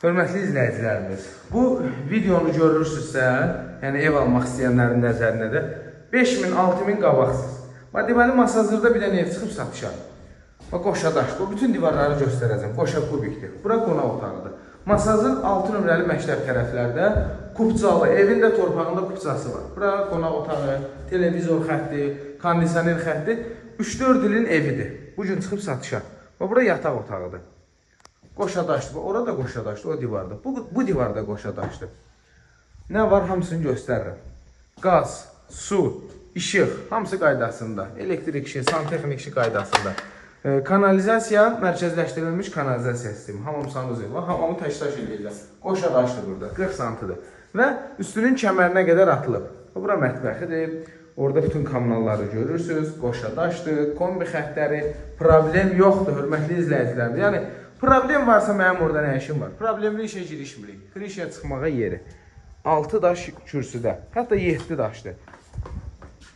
Hörmətli izləyicilərimiz, bu videonu görürsünüzsə, yəni ev almaq istəyənlərin nəzərinə də 5000-6000 qabaqsız. Deməli, Masazırda bir dənə ev çıxıb satışa. Qoşadaş, bu bütün divarları göstərəcəm. Qoşa kubikdir. Bura qonaq otağıdır. Masazır 6 nömrəli məktəb tərəflərdə kupcalı, evin də torpağında kupcası var. Bura qonaq otağı, televizor xətti, kondisioner xətti 3-4 ilin evidir. Bugün çıxıb satışa. Bura yataq otağıdır. Qoşadaşdır. Orada da qoşadaşdır, o divarda. Bu divarda qoşadaşdır. Nə var, hamısını göstərirəm. Qaz, su, işıq, hamısı qaydasında. Elektrik işi, santexnik işi qaydasında. Kanalizasiya, mərkəzləşdirilmiş kanalizasiya sistemi. Hamam sanuzil var, hamamı təşdaş edirlər. Qoşadaşdır burada, 40 santıdır. Və üstünün kəmərinə qədər atılıb. Bura mətbəxidir. Orada bütün kommunalları görürsünüz. Qoşadaşdır, kombi xəttləri. Problem yoxdur, hörmətli izləyicilərimiz. Yəni, problem varsa mənim orada nə işim var? Problemli işə girişmirik. Krişə çıxmağa yeri. 6 daş kürsüdə. Hətta 7 daşdır.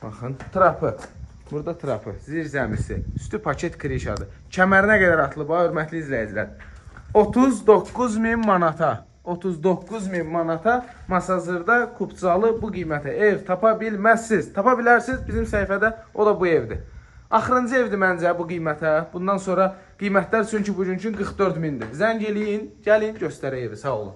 Baxın, trapı. Burada trapı, zirzəmisi. Üstü paket krişadır. Kəmərinə qədər atılıb, hörmətli izləyicilər. 39.000 manata. 39.000 manata Masazırda kupcalı bu qiymətə ev tapa bilməzsiniz. Tapa bilərsiniz bizim səhifədə, o da bu evdir. Axırıncı evdir məncə bu qiymətə. Bundan sonra qiymətlər çünki bugünkü 44.000-dir. Zəng eləyin, gəlin, göstərək evi. Sağ olun.